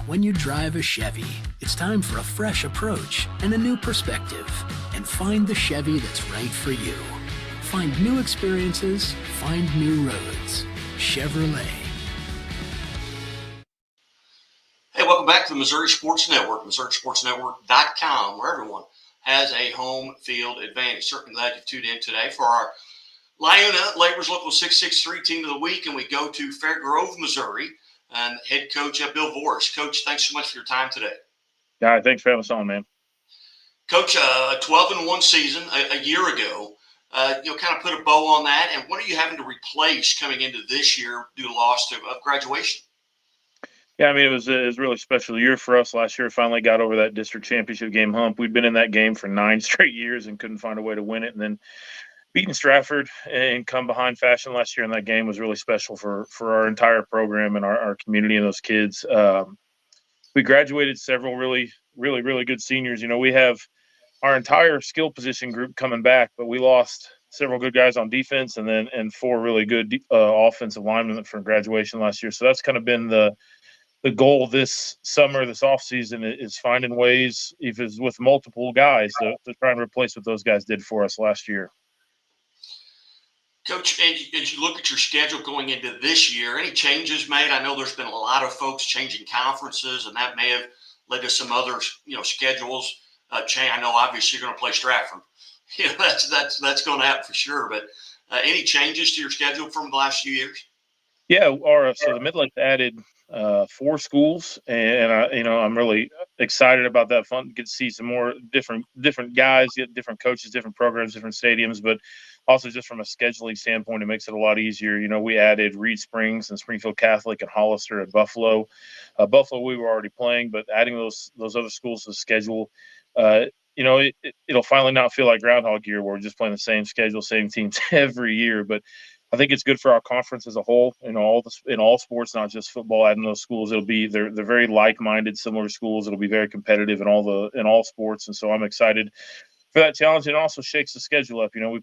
When you drive a Chevy, it's time for a fresh approach and a new perspective. And find the Chevy that's right for you. Find new experiences, find new roads. Chevrolet. Hey, welcome back to the Missouri Sports Network, MissouriSportsNetwork.com, where everyone has a home field advantage. Certainly glad you tuned in today for our Liona Labor's Local 663 Team of the Week, and we go to Fairgrove, Missouri, and head coach Bill Voorhis. Coach, thanks so much for your time today. All right, thanks for having us on, man. Coach, a 12-1 season a year ago. Kind of put a bow on that, and what are you having to replace coming into this year due to loss of graduation? Yeah, I mean, it was a really special year for us last year. Finally got over that district championship game hump. We'd been in that game for 9 straight years and couldn't find a way to win it. And then beating Stratford and come behind fashion last year in that game was really special for our entire program and our community and those kids. We graduated several really good seniors. You know, we have our entire skill position group coming back, but we lost several good guys on defense and 4 really good offensive linemen for graduation last year. So that's kind of been the goal this summer, this offseason, is finding ways, if it's with multiple guys, to try and replace what those guys did for us last year. Coach, as you look at your schedule going into this year, any changes made? I know there's been a lot of folks changing conferences, and that may have led to some other, schedules change. I know obviously you're going to play Stratford. That's going to happen for sure. But any changes to your schedule from the last few years? Yeah, so the Midlands added 4 schools, and I'm really excited about that. Fun to get to see some more different guys, get different coaches, different programs, different stadiums, but also just from a scheduling standpoint, it makes it a lot easier. You know, we added Reed Springs and Springfield Catholic and Hollister and Buffalo. Buffalo we were already playing, but adding those other schools to the schedule, it'll finally not feel like Groundhog Year where we're just playing the same schedule, same teams every year, but I think it's good for our conference as a whole, in all sports, not just football. Adding those schools, they're very like-minded, similar schools. It'll be very competitive in all sports, and so I'm excited for that challenge. It also shakes the schedule up. You know, we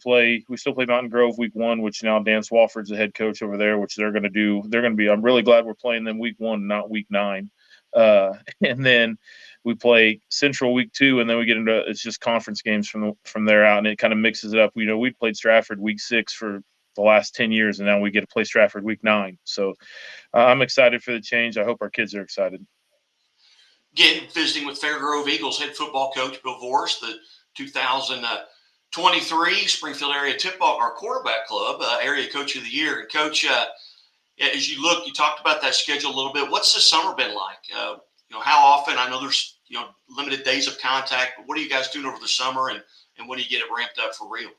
still play Mountain Grove week 1, which now Dan Swafford's the head coach over there, which they're going to do. They're going to be. I'm really glad we're playing them week 1, not week 9. And then we play Central week 2, and then we get into it's just conference games from there out, and it kind of mixes it up. We played Stratford week 6 for the last 10 years, and now we get to play Stratford week 9. So I'm excited for the change. I hope our kids are excited. Again, visiting with Fairgrove Eagles head football coach Bill Voorhis, the 2023 Springfield Area Tip-Off, our quarterback club, area coach of the year. And coach, as you talked about that schedule a little bit. What's the summer been like? How often? I know there's limited days of contact, but what are you guys doing over the summer, and when do you get it ramped up for real?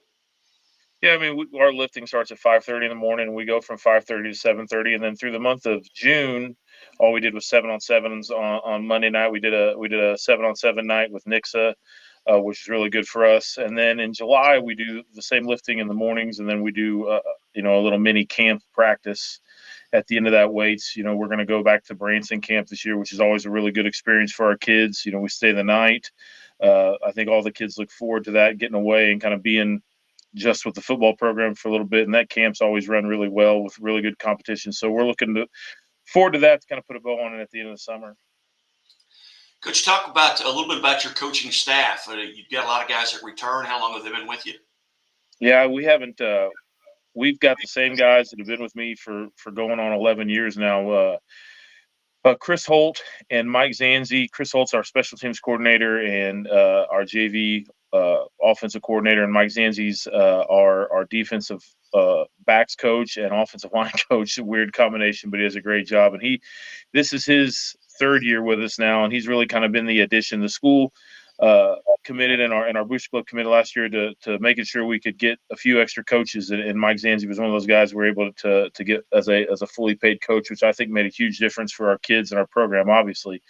Yeah, I mean, our lifting starts at 5:30 in the morning, and we go from 5:30 to 7:30, and then through the month of June, all we did was 7-on-7s on Monday night. We did a 7-on-7 night with Nixa, which is really good for us. And then in July, we do the same lifting in the mornings, and then we do a little mini camp practice at the end of that weights. We're going to go back to Branson camp this year, which is always a really good experience for our kids. We stay the night. I think all the kids look forward to that, getting away and kind of being just with the football program for a little bit, and that camp's always run really well with really good competition. So we're looking forward to that, to kind of put a bow on it at the end of the summer. Could you talk about a little bit about your coaching staff? You've got a lot of guys that return. How long have they been with you? Yeah, we haven't. We've got the same guys that have been with me for going on 11 years now. Chris Holt and Mike Zanzi. Chris Holt's our special teams coordinator and our JV offensive coordinator, and Mike Zanzi's our defensive backs coach and offensive line coach. A weird combination, but he does a great job. And this is his 3rd year with us now, and he's really kind of been the addition. The school committed and our Booster Club committed last year to making sure we could get a few extra coaches, and Mike Zanzi was one of those guys we were able to get as a fully paid coach, which I think made a huge difference for our kids and our program, obviously.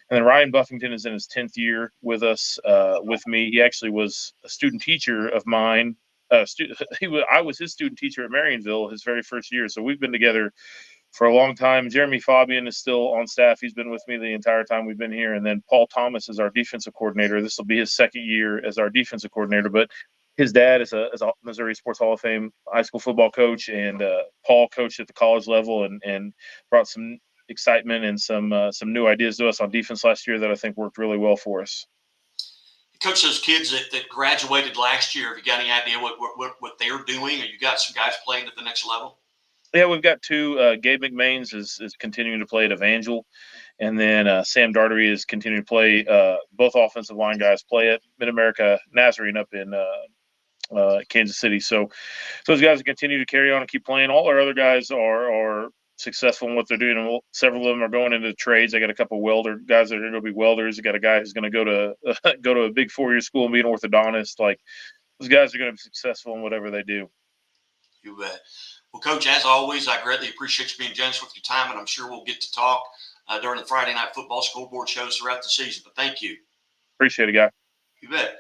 And then Ryan Buffington is in his 10th year with us, with me. He actually was a student teacher of mine. I was his student teacher at Marionville his very first year, so we've been together for a long time. Jeremy Fabian is still on staff. He's been with me the entire time we've been here. And then Paul Thomas is our defensive coordinator. This will be his 2nd year as our defensive coordinator, but his dad is a Missouri Sports Hall of Fame high school football coach, and Paul coached at the college level and brought some excitement and some new ideas to us on defense last year that I think worked really well for us. Coach, those kids that graduated last year, have you got any idea what they're doing? Or you got some guys playing at the next level? Yeah, we've got two. Gabe McMains is continuing to play at Evangel, and then Sam Dartery is continuing to play. Both offensive line guys play at Mid America Nazarene up in Kansas City. So those guys continue to carry on and keep playing. All our other guys are successful in what they're doing. And several of them are going into trades. I got a couple welder guys that are going to be welders. I got a guy who's going to go to go to a big 4-year school and be an orthodontist. Like, those guys are going to be successful in whatever they do. You bet. Well, Coach, as always, I greatly appreciate you being generous with your time, and I'm sure we'll get to talk during the Friday Night Football scoreboard shows throughout the season. But thank you. Appreciate it, guy. You bet.